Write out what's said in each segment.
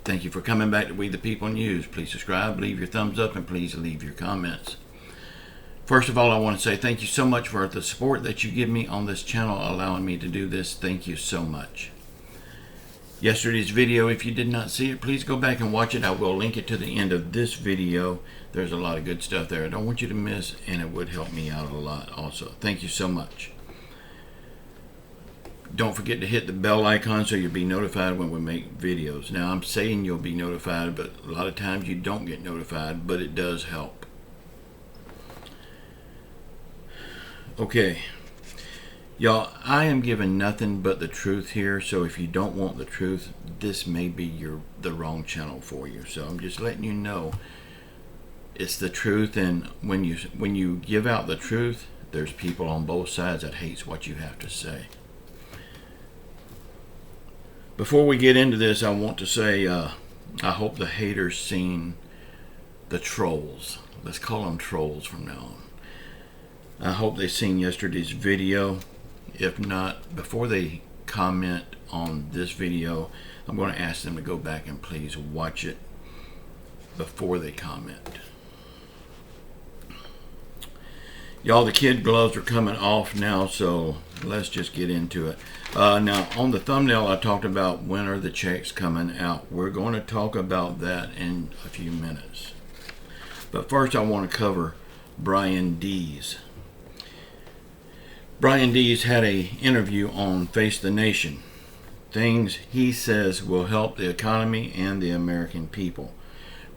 Thank you for coming back to We the People News. Please subscribe, leave your thumbs up, and please leave your comments. First of all, I want to say thank you so much for the support that you give me on this channel, allowing me to do this. Thank you so much. Yesterday's video, if you did not see it, please go back and watch it. I will link it to the end of this video. There's a lot of good stuff there I don't want you to miss, and it would help me out a lot also. Thank you so much. Don't forget to hit the bell icon so you'll be notified when we make videos. Now, I'm saying you'll be notified, but a lot of times you don't get notified, but it does help. Okay. Y'all, I am giving nothing but the truth here, so if you don't want the truth, this may be the wrong channel for you. So I'm just letting you know it's the truth, and when you give out the truth, there's people on both sides that hates what you have to say. Before we get into this, I want to say I hope the haters seen the trolls. Let's call them trolls from now on. I hope they seen yesterday's video. If not, before they comment on this video, I'm going to ask them to go back and please watch it before they comment. Y'all, the kid gloves are coming off now, so let's just get into it. Now, on the thumbnail, I talked about when are the checks coming out. We're going to talk about that in a few minutes. But first, I want to cover Brian Dees. Brian Dees had an interview on Face the Nation. Things he says will help the economy and the American people.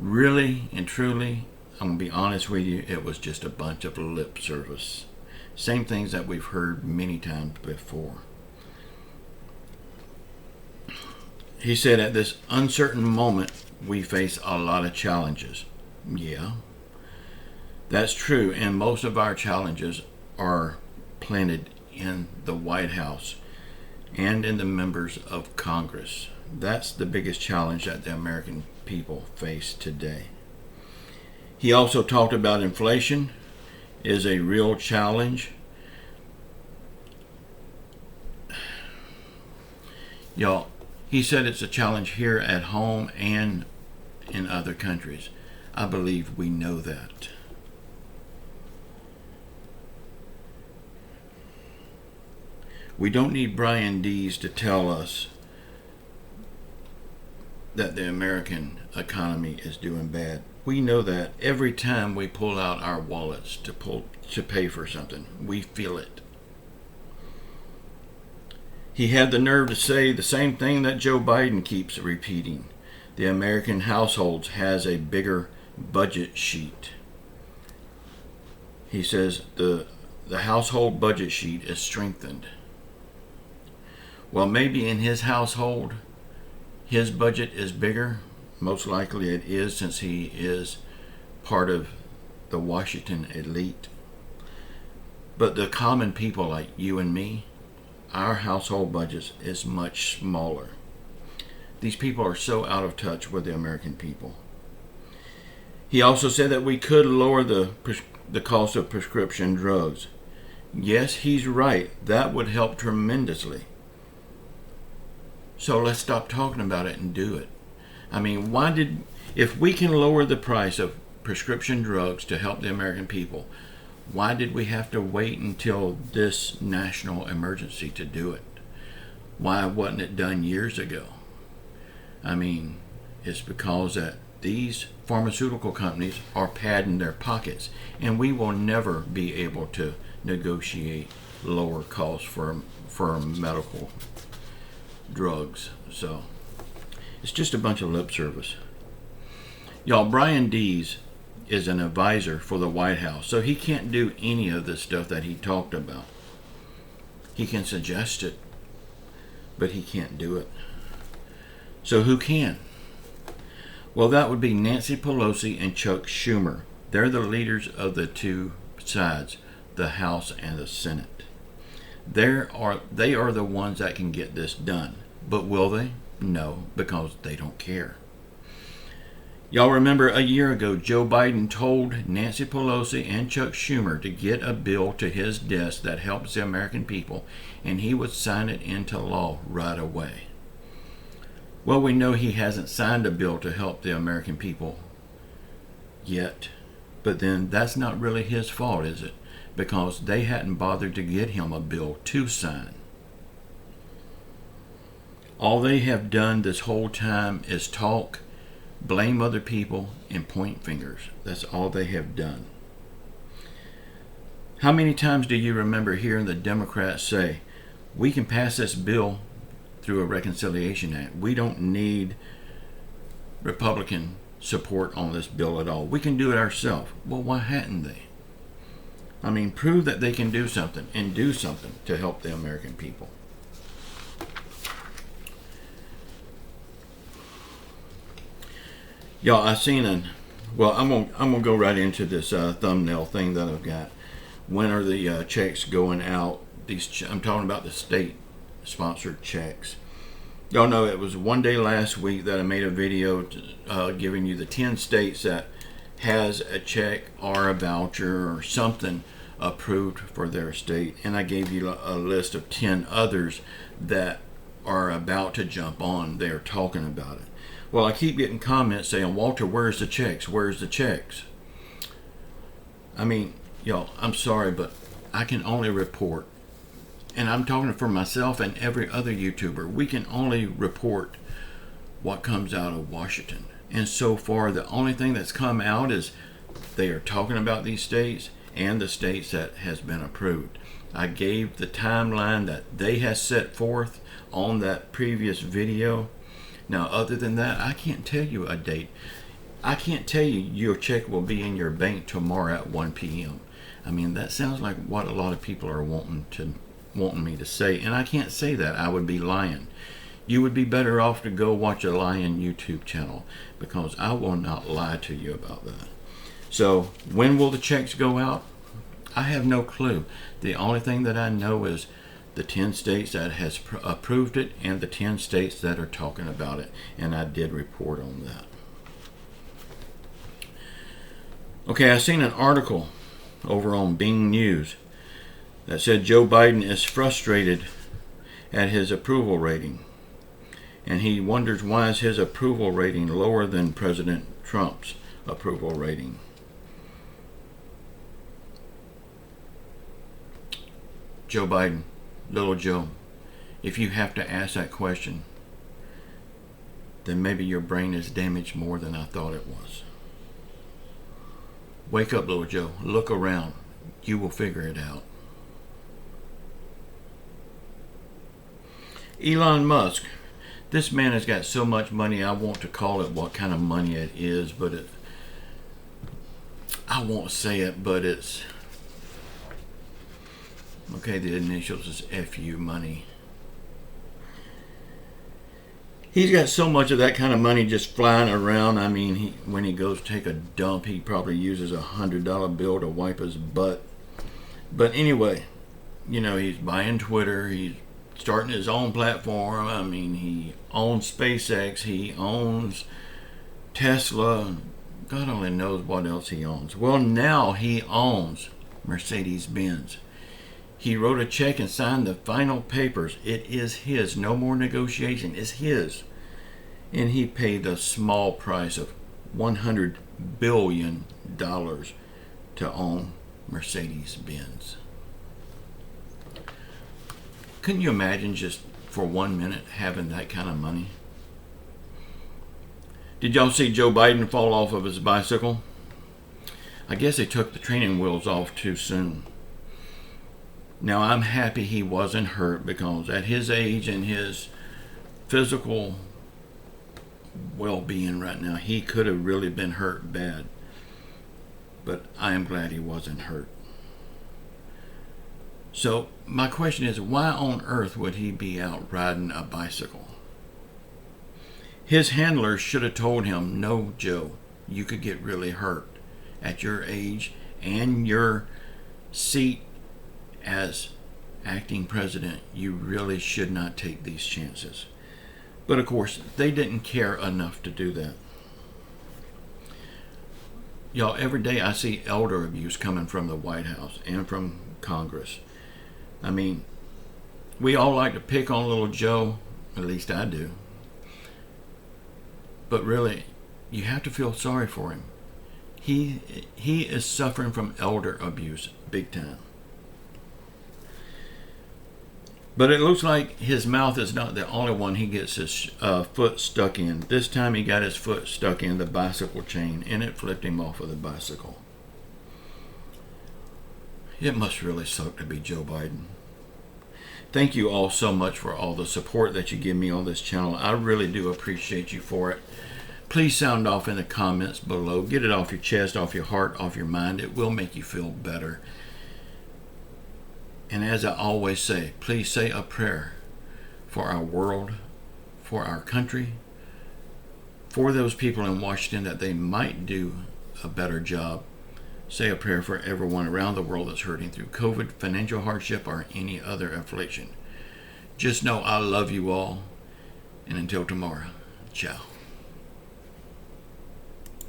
Really and truly, I'm going to be honest with you, it was just a bunch of lip service. Same things that we've heard many times before. He said, at this uncertain moment, we face a lot of challenges. Yeah, that's true, and most of our challenges are planted in the White House and in the members of Congress. That's the biggest challenge that the American people face today. He also talked about inflation is a real challenge. Y'all, he said it's a challenge here at home and in other countries. I believe we know that. We don't need Brian Dees to tell us that the American economy is doing bad. We know that every time we pull out our wallets to pay for something. We feel it. He had the nerve to say the same thing that Joe Biden keeps repeating. The American households has a bigger budget sheet. He says the household budget sheet is strengthened. Well, maybe in his household, his budget is bigger. Most likely it is, since he is part of the Washington elite. But the common people like you and me, our household budget is much smaller. These people are so out of touch with the American people. He also said that we could lower the cost of prescription drugs. Yes, he's right. That would help tremendously. So let's stop talking about it and do it. I mean, if we can lower the price of prescription drugs to help the American people, why did we have to wait until this national emergency to do it? Why wasn't it done years ago? I mean, it's because that these pharmaceutical companies are padding their pockets, and we will never be able to negotiate lower costs for medical drugs. So it's just a bunch of lip service. Y'all, Brian Dees is an advisor for the White House, so he can't do any of the stuff that he talked about. He can suggest it, but he can't do it. So who can? Well, that would be Nancy Pelosi and Chuck Schumer. They're the leaders of the two sides, the House and the Senate. They are the ones that can get this done. But will they? No, because they don't care. Y'all remember a year ago, Joe Biden told Nancy Pelosi and Chuck Schumer to get a bill to his desk that helps the American people, and he would sign it into law right away. Well, we know he hasn't signed a bill to help the American people yet. But then that's not really his fault, is it? Because they hadn't bothered to get him a bill to sign. All they have done this whole time is talk, blame other people, and point fingers. That's all they have done. How many times do you remember hearing the Democrats say, we can pass this bill through a Reconciliation Act. We don't need Republican support on this bill at all. We can do it ourselves. Well, why hadn't they? I mean, prove that they can do something and do something to help the American people. Y'all, I seen I'm gonna go right into this thumbnail thing that I've got. When are the checks going out? I'm talking about the state-sponsored checks. Y'all know it was one day last week that I made a video giving you the 10 states that has a check or a voucher or something approved for their state, and I gave you a list of 10 others that are about to jump on. They're talking about it. Well, I keep getting comments saying, Walter, where's the checks? Where's the checks? I mean, y'all, I'm sorry, but I can only report. And I'm talking for myself and every other YouTuber. We can only report what comes out of Washington. And so far, the only thing that's come out is they are talking about these states and the states that has been approved. I gave the timeline that they has set forth on that previous video. Now, other than that, I can't tell you a date. I can't tell you your check will be in your bank tomorrow at 1 p.m. I mean, that sounds like what a lot of people are wanting me to say, and I can't say that. I would be lying. You would be better off to go watch a lying YouTube channel, because I will not lie to you about that. So, when will the checks go out? I have no clue. The only thing that I know is the 10 states that has approved it and the 10 states that are talking about it, and I did report on that. Okay, I seen an article over on Bing News that said Joe Biden is frustrated at his approval rating, and he wonders why is his approval rating lower than President Trump's approval rating. Joe Biden, little Joe, if you have to ask that question, then maybe your brain is damaged more than I thought it was. Wake up, little Joe. Look around. You will figure it out. Elon Musk. This man has got so much money, I want to call it what kind of money it is, but I won't say it, but it's... Okay, the initials is FU money. He's got so much of that kind of money just flying around. I mean, when he goes to take a dump, he probably uses $100 bill to wipe his butt. But anyway, you know, he's buying Twitter. He's starting his own platform. I mean, he owns SpaceX. He owns Tesla. God only knows what else he owns. Well, now he owns Mercedes-Benz. He wrote a check and signed the final papers. It is his. No more negotiation. It's his. And he paid the small price of $100 billion to own Mercedes-Benz. Couldn't you imagine just for 1 minute having that kind of money? Did y'all see Joe Biden fall off of his bicycle? I guess they took the training wheels off too soon. Now, I'm happy he wasn't hurt, because at his age and his physical well-being right now, he could have really been hurt bad. But I am glad he wasn't hurt. So, my question is, why on earth would he be out riding a bicycle? His handlers should have told him, no, Joe, you could get really hurt at your age and your seat as acting president. You really should not take these chances. But of course, they didn't care enough to do that. Y'all, every day I see elder abuse coming from the White House and from Congress. I mean, we all like to pick on little Joe, at least I do. But really, you have to feel sorry for him. He is suffering from elder abuse big time. But it looks like his mouth is not the only one he gets his foot stuck in. This time he got his foot stuck in the bicycle chain, and it flipped him off of the bicycle. It must really suck to be Joe Biden. Thank you all so much for all the support that you give me on this channel. I really do appreciate you for it. Please sound off in the comments below. Get it off your chest, off your heart, off your mind. It will make you feel better. And as I always say, please say a prayer for our world, for our country, for those people in Washington that they might do a better job. Say a prayer for everyone around the world that's hurting through COVID, financial hardship, or any other affliction. Just know I love you all. And until tomorrow, ciao.